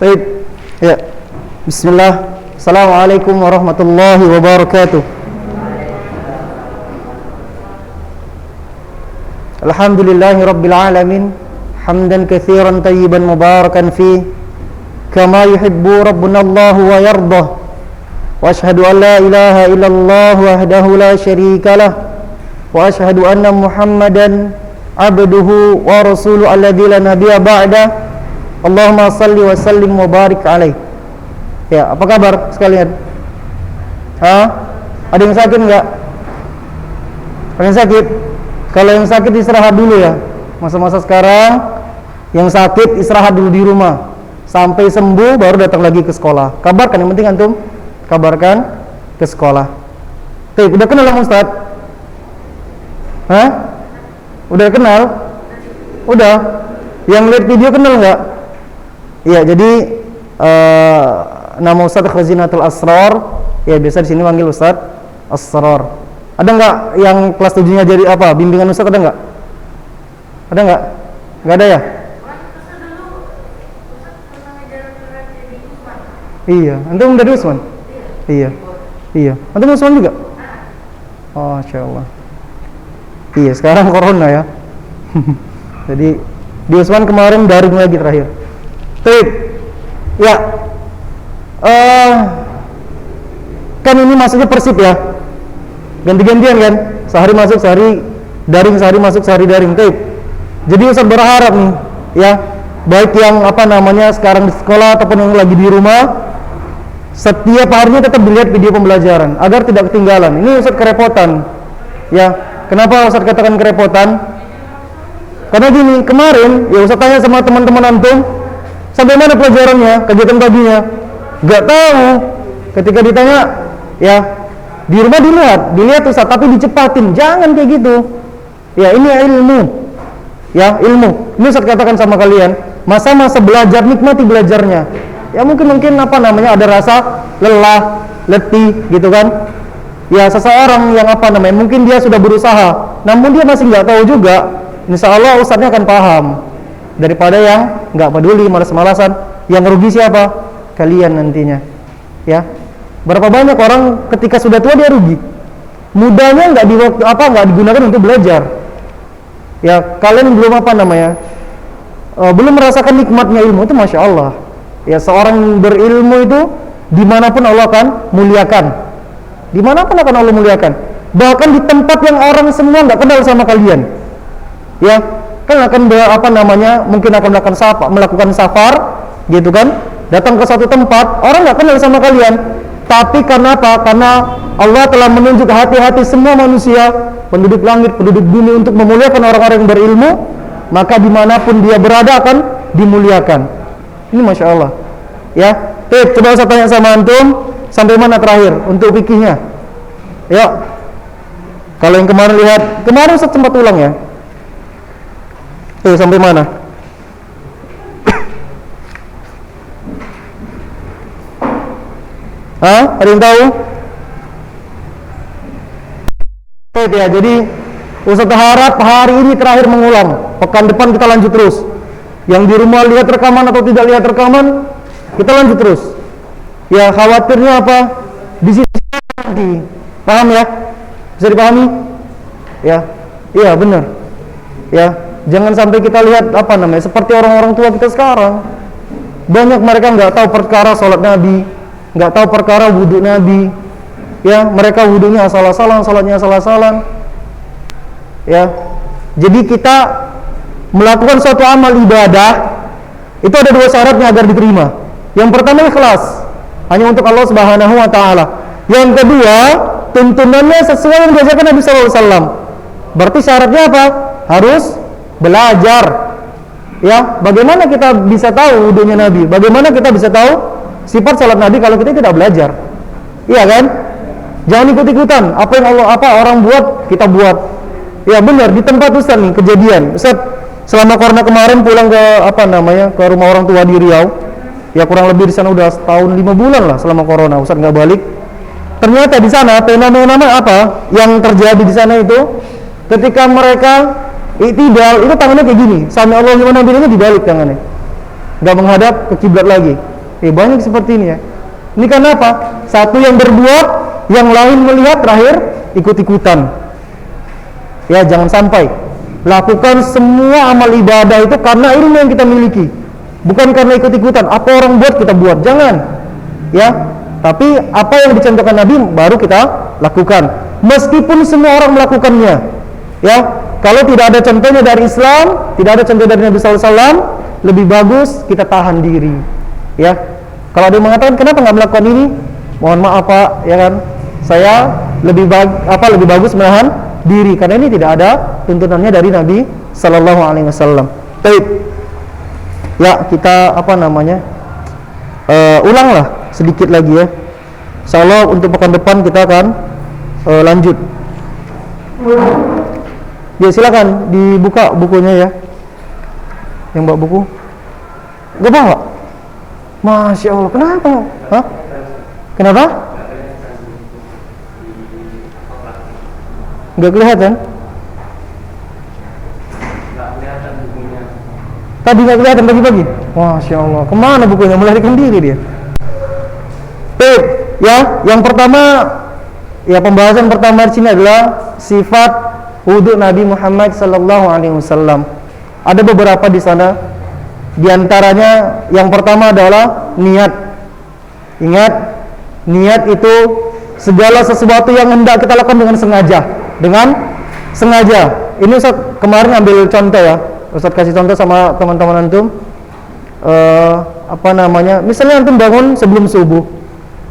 Baik. Ya. Bismillah. Assalamualaikum warahmatullahi wabarakatuh. Alhamdulillahi rabbil alamin. Hamdan katsiran tayyiban mubarakan fi kama yuhibbu rabbuna Allah wa yardah. Wa ashhadu an la ilaha illallah wahdahu la syarika lah. Wa ashhadu anna Muhammadan abduhu wa rasuluhu alladzi la nabiyya ba'da. Allahumma salli wa sallim wa barik alaih. Ya, apa kabar sekalian? Ada yang sakit enggak? Ada yang sakit? Kalau yang sakit istirahat dulu ya. Masa-masa sekarang yang sakit istirahat dulu di rumah sampai sembuh baru datang lagi ke sekolah. Kabarkan, yang penting antum kabarkan ke sekolah. Oke, udah kenal sama Ustaz? Udah kenal? Udah. Yang lihat video kenal enggak? Iya, jadi nama Ustaz Khazinatul Asrar. Ya, biasa di sini panggil Ustaz Asrar. Ada enggak yang kelas 7-nya jadi apa? Bimbingan Ustaz ada enggak? Ada enggak? Enggak ada ya? Iya, antum dari Usman? Iya. Iya. Antum Usman juga? Oh, insyaallah. Iya, sekarang corona ya. Jadi di Usman kemarin daring lagi terakhir. Baik. Ya. Kan ini maksudnya persib ya. Ganti-gantian kan? Sehari masuk, sehari daring, sehari masuk, sehari daring. Baik. Jadi Ustaz berharap nih, ya, baik yang sekarang di sekolah ataupun yang lagi di rumah, setiap harinya tetap dilihat video pembelajaran agar tidak ketinggalan. Ini Ustaz kerepotan. Ya, kenapa Ustaz katakan kerepotan? Karena gini, kemarin ya Ustaz tanya sama teman-teman antum, sampai mana pelajarannya, kegiatan paginya? Gak tahu. Ketika ditanya, ya di rumah dilihat Ustaz, tapi dicepatin. Jangan kayak gitu. Ya, ini ilmu. Ya, ilmu. Ini Ustaz katakan sama kalian, masa-masa belajar, nikmati belajarnya. Ya mungkin ada rasa lelah, letih gitu kan. Ya, seseorang yang mungkin dia sudah berusaha, namun dia masih nggak tahu juga. Insya Allah Ustaznya akan paham. Daripada yang nggak peduli, malas-malasan, yang rugi siapa? Kalian nantinya. Ya, berapa banyak orang ketika sudah tua dia rugi. Mudanya nggak digunakan untuk belajar. Ya, kalian belum belum merasakan nikmatnya ilmu itu, masya Allah. Ya, seorang berilmu itu dimanapun Allah akan muliakan. Dimanapun akan Allah muliakan. Bahkan di tempat yang orang semua nggak kenal sama kalian. Ya, kan akan mungkin akan melakukan safar gitu kan, datang ke suatu tempat orang nggak kenal sama kalian, tapi karena apa? Karena Allah telah menunjuk hati-hati semua manusia, penduduk langit, penduduk bumi, untuk memuliakan orang-orang yang berilmu, maka dimanapun dia berada akan dimuliakan. Ini masya Allah. Ya, coba saya tanya sama antum, sampai mana terakhir untuk fikihnya? Yuk, kalau yang kemarin saya sempat ulang ya. Sampai mana? Ada yang tahu? Ya, jadi Ustaz harap hari ini terakhir mengulang. Pekan depan kita lanjut terus. Yang di rumah lihat rekaman atau tidak lihat rekaman, kita lanjut terus. Ya, khawatirnya apa? Di sini nanti. Paham ya? Bisa dipahami? Ya. Iya, benar. Ya. Jangan sampai kita lihat seperti orang-orang tua kita sekarang. Banyak mereka nggak tahu perkara sholat Nabi, nggak tahu perkara wudhu Nabi. Ya, mereka wudhunya asal-asalan, sholatnya asal-asalan. Ya, jadi kita melakukan suatu amal ibadah itu ada dua syaratnya agar diterima. Yang pertama ikhlas, hanya untuk Allah Subhanahu Wa Taala. Yang kedua, tuntunannya sesuai yang diajarkan Nabi SAW. Berarti syaratnya apa? Harus belajar. Ya, bagaimana kita bisa tahu wudhunya Nabi? Bagaimana kita bisa tahu sifat salat Nabi kalau kita tidak belajar? Iya kan? Jangan ikut-ikutan apa yang orang buat kita buat. Ya benar, di tempat Ustaz nih kejadian. Ustaz selama corona kemarin pulang ke ke rumah orang tua di Riau. Ya kurang lebih di sana udah setahun 5 bulan lah selama corona. Ustaz nggak balik. Ternyata di sana fenomena apa yang terjadi di sana itu, ketika mereka i'tidal itu tangannya kayak gini, sami Allahu liman hamidahnya dibalik tangannya, nggak menghadap ke kiblat lagi. Banyak seperti ini ya. Ini karena apa? Satu yang berbuat, yang lain melihat, terakhir ikut-ikutan. Ya, jangan sampai. Lakukan semua amal ibadah itu karena ilmu yang kita miliki, bukan karena ikut-ikutan. Apa orang buat kita buat, jangan. Ya, tapi apa yang dicontohkan Nabi baru kita lakukan. Meskipun semua orang melakukannya. Ya, kalau tidak ada contohnya dari Islam, tidak ada contoh dari Nabi SAW, lebih bagus kita tahan diri. Ya, kalau ada yang mengatakan kenapa nggak melakukan ini, mohon maaf Pak, ya kan, saya lebih bagus menahan diri karena ini tidak ada tuntunannya dari Nabi Sallallahu Alaihi Wasallam. Baik, ya kita ulanglah sedikit lagi ya. Insyaallah untuk pekan depan kita akan lanjut. Ya silakan dibuka bukunya ya. Yang bawa buku, nggak bawa? Masya Allah, kenapa? Hah? Kenapa? Nggak kelihatan? Bukunya. Tadi nggak kelihatan pagi-pagi? Masya Allah, kemana bukunya? Melarikan diri dia. Baik, ya, yang pertama, ya pembahasan pertama di sini adalah sifat wudhu Nabi Muhammad Sallallahu Alaihi Wasallam. Ada beberapa di sana. Di antaranya yang pertama adalah niat. Ingat, niat itu segala sesuatu yang hendak kita lakukan dengan sengaja. Ini Ustaz kemarin ambil contoh ya. Ustaz kasih contoh sama teman-teman antum. Misalnya antum bangun sebelum subuh.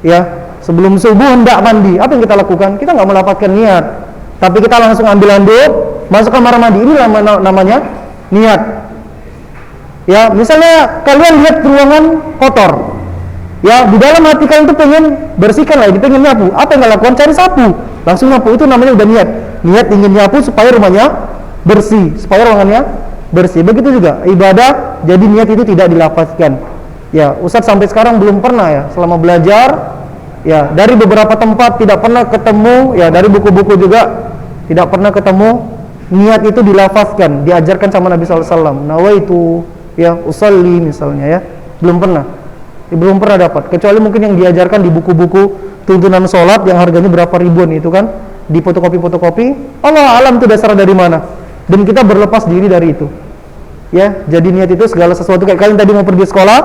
Ya, sebelum subuh hendak mandi. Apa yang kita lakukan? Kita nggak melafazkan niat, tapi kita langsung ambil handuk, masuk kamar mandi. Ini namanya niat. Ya, misalnya kalian lihat ruangan kotor. Ya, di dalam hati kalian itu pengen bersihkan lagi, pengen nyapu. Apa yang kalian lakukan? Cari sapu, langsung nyapu. Itu namanya udah niat. Niat ingin nyapu supaya rumahnya bersih, supaya ruangannya bersih. Begitu juga ibadah, jadi niat itu tidak dilafazkan. Ya, Ustaz sampai sekarang belum pernah ya, selama belajar, ya dari beberapa tempat tidak pernah ketemu, ya dari buku-buku juga tidak pernah ketemu niat itu dilafazkan, diajarkan sama Nabi SAW. Nawaitu ya usalli misalnya ya, belum pernah dapat, kecuali mungkin yang diajarkan di buku-buku tuntunan sholat yang harganya berapa ribuan itu kan, di fotokopi, Allah alam itu dasarnya dari mana, dan kita berlepas diri dari itu ya. Jadi niat itu segala sesuatu. Kayak kalian tadi mau pergi sekolah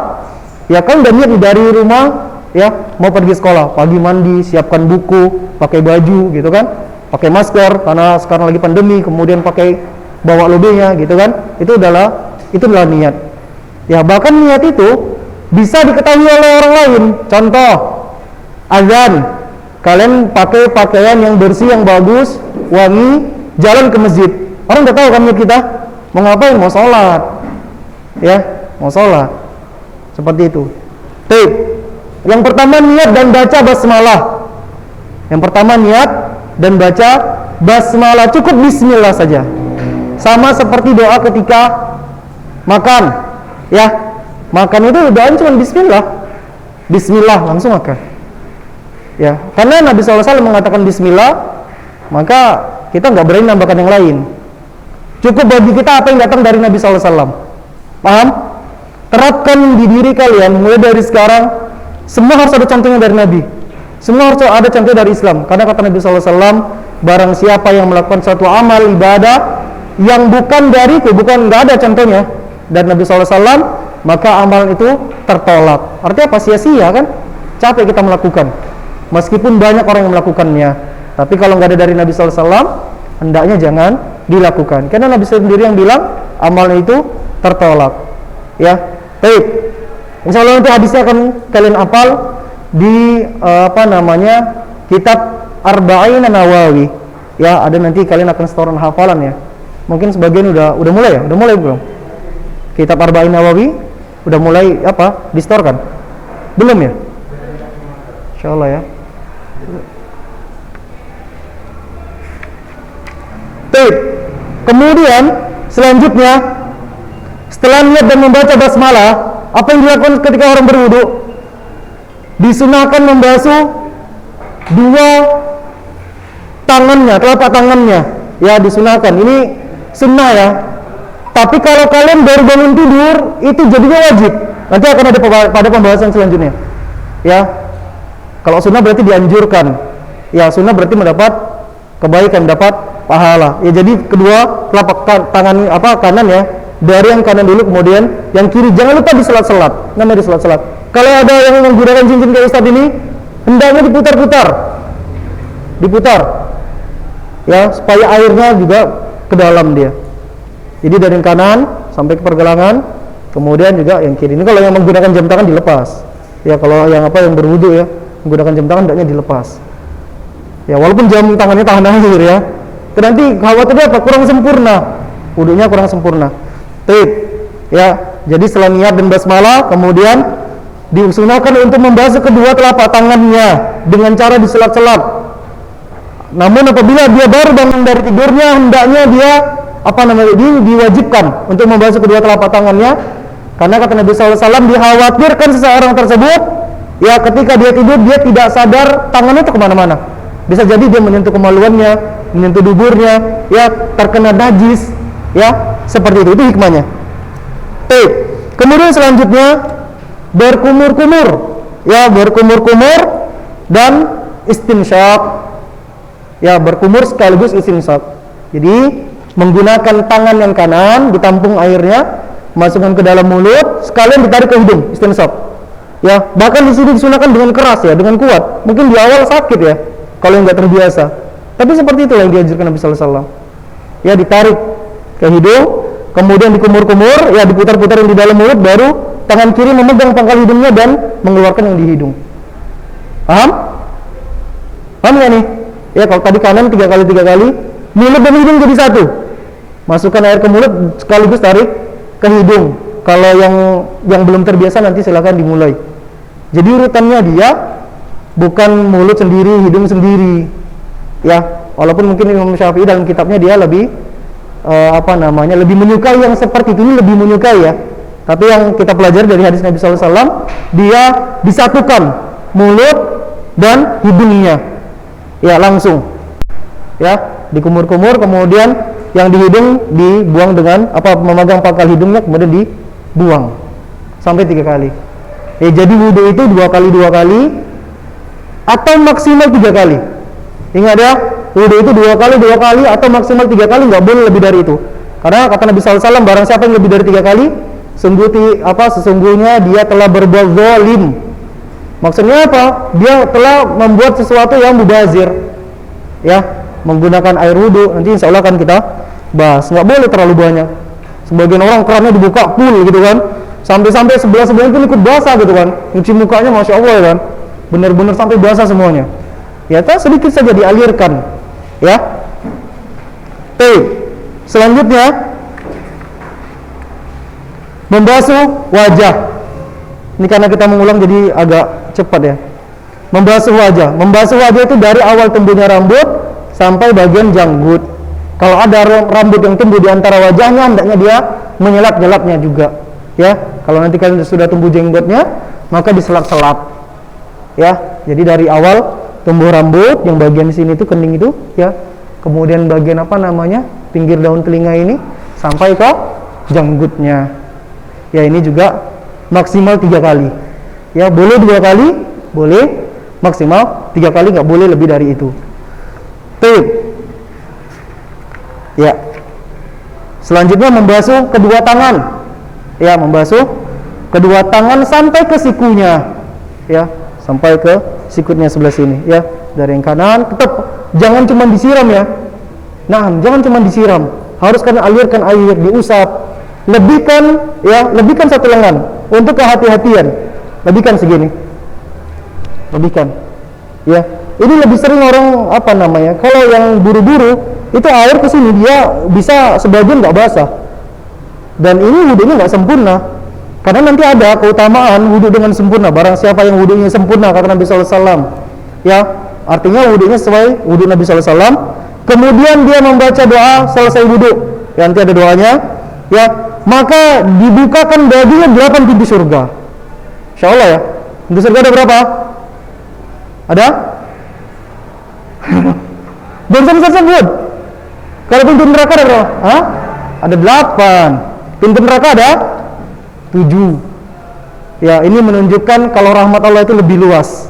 ya, kan udah niat dari rumah ya, mau pergi sekolah, pagi mandi, siapkan buku, pakai baju gitu kan, pakai masker karena sekarang lagi pandemi, kemudian pakai bawa lobenya gitu kan, itu adalah niat. Ya, bahkan niat itu bisa diketahui oleh orang lain. Contoh, azan. Kalian pakai pakaian yang bersih, yang bagus, wangi, jalan ke masjid. Orang udah tahu kan niat kita mau ngapain, mau sholat. Ya, mau sholat. Seperti itu. Tip. Yang pertama niat dan baca basmalah. Yang pertama niat dan baca basmalah, cukup bismillah saja. Sama seperti doa ketika makan, ya, makan itu doanya cuma bismillah, langsung makan, ya, karena Nabi SAW mengatakan bismillah, maka kita nggak berani nambahkan yang lain. Cukup bagi kita apa yang datang dari Nabi SAW. Paham? Terapkan di diri kalian mulai dari sekarang. Semua harus ada contohnya dari Nabi, semua harus ada contoh dari Islam. Karena kata Nabi SAW, barang siapa yang melakukan suatu amal ibadah yang bukan dari itu, nggak ada contohnya dan Nabi SAW, maka amal itu tertolak. Artinya apa? Sia-sia kan? Capek kita melakukan, meskipun banyak orang yang melakukannya. Tapi kalau nggak ada dari Nabi SAW, hendaknya jangan dilakukan. Karena Nabi sendiri yang bilang amal itu tertolak. Ya, baik. Insya Allah nanti hadisnya akan kalian hafal di kitab Arba'in Nawawi. Ya, ada nanti kalian akan setoran hafalan ya. Mungkin sebagian udah mulai ya? Udah mulai belum? Kitab Arba'in Nawawi udah mulai distorkan? Belum ya? Insyaallah ya. Baik. Kemudian selanjutnya setelah niat dan membaca basmalah, apa yang dilakukan ketika orang berwudu? Disunahkan membasuh dua tangannya, telapak tangannya. Ya, disunahkan. Ini sunnah ya. Tapi kalau kalian baru bangun tidur, itu jadinya wajib. Nanti akan ada pada pembahasan selanjutnya. Ya, kalau sunnah berarti dianjurkan. Ya, sunnah berarti mendapat kebaikan, mendapat pahala. Ya, jadi kedua telapak tangan kanan ya, dari yang kanan dulu kemudian yang kiri. Jangan lupa diselat-selat. Namanya diselat-selat. Kalau ada yang menggunakan cincin kayak Ustadz ini, hendaknya diputar. Ya, supaya airnya juga ke dalam dia. Jadi dari yang kanan sampai ke pergelangan, kemudian juga yang kiri. Ini kalau yang menggunakan jam tangan dilepas. Ya, kalau yang berwudu ya, menggunakan jam tangan hendaknya dilepas. Ya, walaupun jam tangannya tahan air ya. Nanti khawatirnya apa? Kurang sempurna. Wudunya kurang sempurna. Tip. Ya, jadi setelah niat dan basmalah, kemudian diusunahkan untuk membasuh kedua telapak tangannya dengan cara diselat-selat. Namun apabila dia baru bangun dari tidurnya, hendaknya dia diwajibkan untuk membasuh kedua telapak tangannya, karena kata Nabi SAW, dikhawatirkan seseorang tersebut ya ketika dia tidur dia tidak sadar tangannya itu kemana-mana. Bisa jadi dia menyentuh kemaluannya, menyentuh duburnya, ya terkena najis, ya seperti itu hikmahnya. Kemudian selanjutnya berkumur-kumur, ya berkumur-kumur dan istinsyak, ya berkumur sekaligus istinsyak. Jadi menggunakan tangan yang kanan ditampung airnya, masukkan ke dalam mulut, sekalian ditarik ke hidung, istinsyak. Ya, bahkan di sini disunahkan dengan keras ya, dengan kuat. Mungkin di awal sakit ya, kalau nggak terbiasa. Tapi seperti itu yang diajarkan Nabi Sallallahu Alaihi Wasallam. Ya, ditarik ke hidung, kemudian dikumur-kumur, ya diputar-putar di dalam mulut, baru tangan kiri memegang pangkal hidungnya dan mengeluarkan yang di hidung. Paham? Paham nggak nih? Ya, kalau tadi kanan 3 kali, mulut dan hidung jadi satu. Masukkan air ke mulut sekaligus tarik ke hidung. Kalau yang belum terbiasa nanti silakan dimulai. Jadi urutannya dia bukan mulut sendiri, hidung sendiri. Ya, walaupun mungkin Imam Syafi'i dalam kitabnya dia lebih lebih menyukai yang seperti itu, lebih menyukai ya. Tapi yang kita pelajari dari hadis Nabi sallallahu alaihi wasallam, dia disatukan mulut dan hidungnya. Ya, langsung. Ya, dikumur-kumur, kemudian yang di hidung dibuang dengan memegang pangkal hidungnya, kemudian dibuang sampai 3 kali. Ya, jadi wudu itu 2 kali atau maksimal 3 kali. Ingat ya, wudu itu 2 kali atau maksimal 3 kali, nggak boleh lebih dari itu. Karena kata Nabi sallallahu alaihi wasallam, barang siapa yang lebih dari 3 kali, sesungguhnya dia telah berbuat zalim. Maksudnya apa? Dia telah membuat sesuatu yang mubazir. Ya, menggunakan air wudu, nanti insya Allah akan kita bahas. Nggak boleh terlalu banyak. Sebagian orang kerannya dibuka full gitu kan, sampai sebelah itu ikut basah gitu kan, nyuci mukanya masya Allah kan, benar-benar sampai basah semuanya. Ya, sedikit saja dialirkan. Ya. Selanjutnya membasuh wajah. Ini karena kita mengulang jadi agak cepat ya. Membasuh wajah itu dari awal tumbuhnya rambut sampai bagian janggut. Kalau ada rambut yang tumbuh di antara wajahnya, hendaknya dia menyelap-nyelapnya juga. Ya, kalau nanti kalian sudah tumbuh jenggotnya, maka diselap-selap. Ya, jadi dari awal tumbuh rambut yang bagian sini itu kening itu, ya. Kemudian bagian pinggir daun telinga ini sampai ke janggutnya. Ya, ini juga maksimal 3 kali. Ya, boleh 2 kali, boleh maksimal 3 kali, nggak boleh lebih dari itu. Ya. Selanjutnya membasuh kedua tangan. Ya, membasuh kedua tangan sampai ke sikunya. Ya, sampai ke sikutnya sebelah sini. Ya, dari yang kanan tetap jangan cuma disiram ya. Nah, jangan cuma disiram. Harus kan alirkan air, diusap. Lebihkan 1 lengan untuk kehati-hatian. Lebihkan segini. Lebihkan. Ya, ini lebih sering orang kalau yang buru-buru itu air ke sini dia bisa sebagian nggak basah. Dan ini wudunya nggak sempurna. Karena nanti ada keutamaan wudu dengan sempurna. Barang siapa yang wudunya sempurna, kata Nabi sallallahu alaihi wasallam. Ya, artinya wudunya sesuai wudu Nabi sallallahu alaihi wasallam. Kemudian dia membaca doa selesai wudu. Ya, nanti ada doanya. Ya, maka dibukakan baginya 8 pintu surga. Insyaallah ya. Pintu surga ada berapa? Ada? Belum sampai sebut. Kalau pintu neraka ada berapa? Ada 8. Pintu neraka ada 7. Ya, ini menunjukkan kalau rahmat Allah itu lebih luas.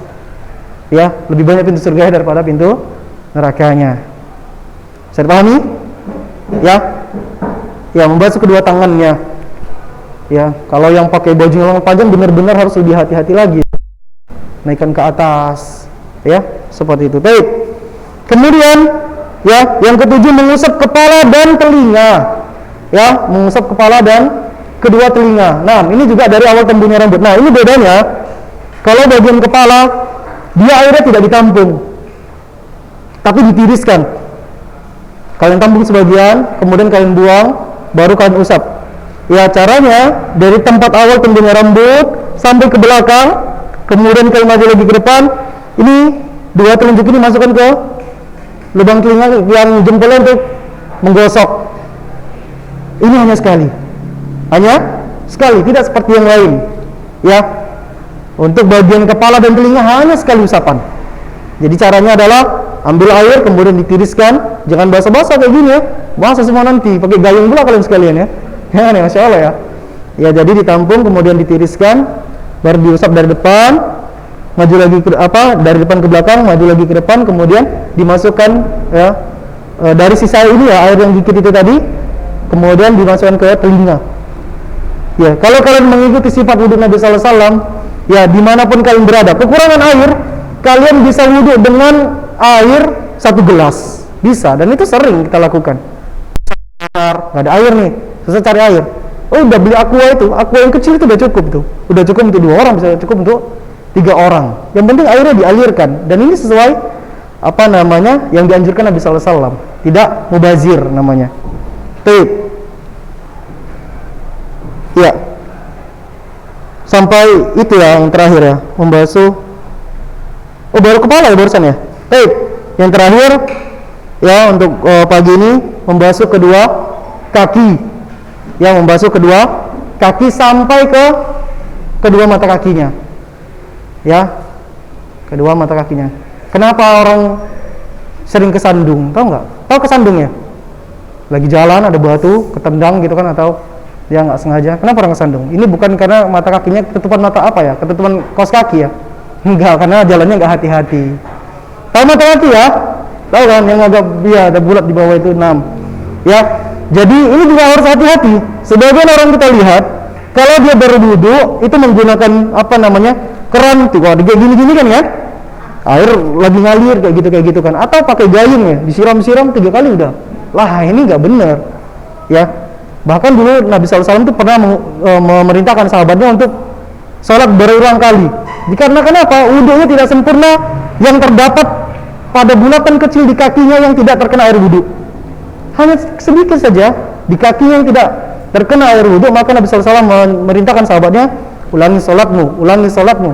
Ya, lebih banyak pintu surga daripada pintu nerakanya. Bisa dipahami? Ya. Ya, membasuh kedua tangannya. Ya, kalau yang pakai baju yang panjang benar-benar harus lebih hati-hati lagi. Naikkan ke atas. Ya, seperti itu. Baik. Kemudian, ya, yang ketujuh mengusap kepala dan telinga. Ya, mengusap kepala dan kedua telinga. Nah, ini juga dari awal tumbuhnya rambut. Nah, ini bedanya. Kalau bagian kepala, dia airnya tidak ditampung, tapi ditiriskan. Kalian tampung sebagian, kemudian kalian buang, baru kalian usap. Ya, caranya dari tempat awal tumbuhnya rambut sampai ke belakang, kemudian kalian maju lagi ke depan. Ini dua telunjuk ini masukkan ke lubang telinga yang jempolnya untuk menggosok. Ini hanya sekali. Hanya sekali, tidak seperti yang lain. Ya. Untuk bagian kepala dan telinga hanya sekali usapan. Jadi caranya adalah ambil air kemudian ditiriskan, jangan basah-basah kayak gini ya. Basah semua nanti, pakai gayung pula kalian sekalian ya. Ya nih, Masya Allah ya. Ya, jadi ditampung kemudian ditiriskan, baru diusap dari depan, maju lagi ke dari depan ke belakang, maju lagi ke depan, kemudian dimasukkan ya dari sisa ini ya, air yang dikit itu tadi, kemudian dimasukkan ke telinga. Ya, kalau kalian mengikuti sifat wudhu Nabi sallallahu alaihi wasallam, ya dimanapun kalian berada, kekurangan air, kalian bisa wudhu dengan air 1 gelas, bisa, dan itu sering kita lakukan. Nggak ada air nih, susah cari air. Oh, udah beli aqua itu, aqua yang kecil itu udah cukup tuh, udah cukup untuk 2 orang, bisa cukup untuk 3 orang. Yang penting airnya dialirkan, dan ini sesuai apa namanya yang dianjurkan Nabi sallallahu alaihi wasallam, tidak mubazir namanya. Baik. Ya, sampai itu ya yang terakhir ya, membasuh. Oh, baru kepala ya barusan ya. Baik, yang terakhir ya untuk pagi ini membasuh kedua kaki. Ya, membasuh kedua kaki sampai ke kedua mata kakinya. Ya, kedua mata kakinya. Kenapa orang sering kesandung? Tahu nggak? Tahu kesandung ya? Lagi jalan ada batu ketendang gitu kan, atau dia nggak sengaja. Kenapa orang kesandung? Ini bukan karena mata kakinya ketutupan mata apa ya? Ketutupan kaos kaki ya? Enggak, karena jalannya nggak hati-hati. Tahu mata kaki ya? Tahu kan yang agak dia ada bulat di bawah itu 6. Ya. Jadi ini juga harus hati-hati. Sebagian orang kita lihat kalau dia berwudu itu menggunakan apa namanya? Keran tuh, kayak gini-gini kan ya? Air lagi ngalir kayak gitu kan, atau pakai gayung ya, disiram-siram 3 kali udah. Lah, ini nggak benar. Ya. Bahkan dulu Nabi SAW itu pernah memerintahkan sahabatnya untuk sholat berulang kali. Dikarenakan apa? Wudunya tidak sempurna yang terdapat pada bulatan kecil di kakinya yang tidak terkena air wudu. Hanya sedikit saja di kakinya yang tidak terkena air wudu, maka Nabi SAW memerintahkan sahabatnya, ulangi sholatmu.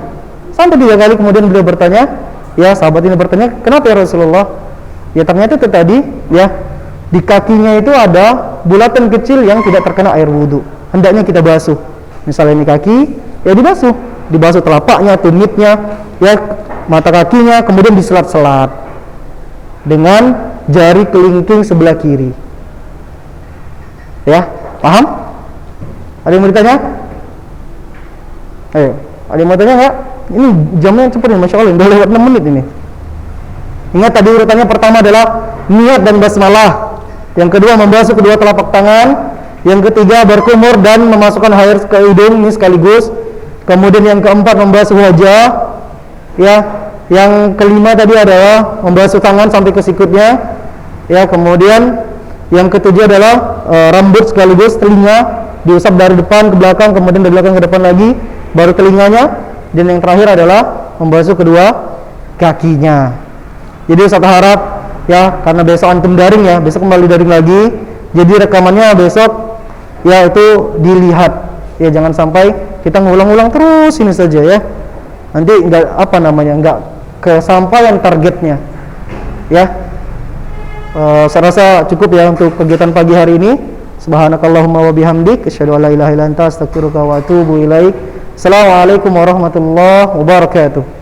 Sampai 3 kali kemudian beliau bertanya, ya sahabat ini bertanya, kenapa ya Rasulullah? Ya ternyata itu tadi, ya di kakinya itu ada bulatan kecil yang tidak terkena air wudu. Hendaknya kita basuh. Misalnya ini kaki, ya dibasuh telapaknya, tumitnya, ya mata kakinya, kemudian diselat-selat dengan jari kelingking sebelah kiri. Ya, paham? Ada yang mau ditanya? Ayo, ada yang mau tanya nggak? Ini jamnya cepet nih, Masya Allah, udah lewat 6 menit ini. Ingat tadi urutannya pertama adalah niat dan basmalah. Yang kedua membasuh kedua telapak tangan. Yang ketiga berkumur dan memasukkan air ke hidung ini sekaligus. Kemudian yang keempat membasuh wajah. Ya, yang kelima tadi adalah membasuh tangan sampai ke sikutnya. Ya, kemudian yang ketujuh adalah rambut sekaligus telinga, diusap dari depan ke belakang, kemudian dari belakang ke depan lagi, baru telinganya. Dan yang terakhir adalah membasuh kedua kakinya. Jadi Ustaz harap ya, karena besok antum daring ya, besok kembali daring lagi, jadi rekamannya besok ya itu dilihat ya, jangan sampai kita ngulang-ulang terus ini saja ya, nanti nggak kesampaian targetnya ya. Saya rasa cukup ya untuk kegiatan pagi hari ini. Subhanakallahumma wa bihamdik, asyhadu an la ilaha illa anta, astaghfiruka wa atubu ilaik. Assalamualaikum warahmatullahi wabarakatuh.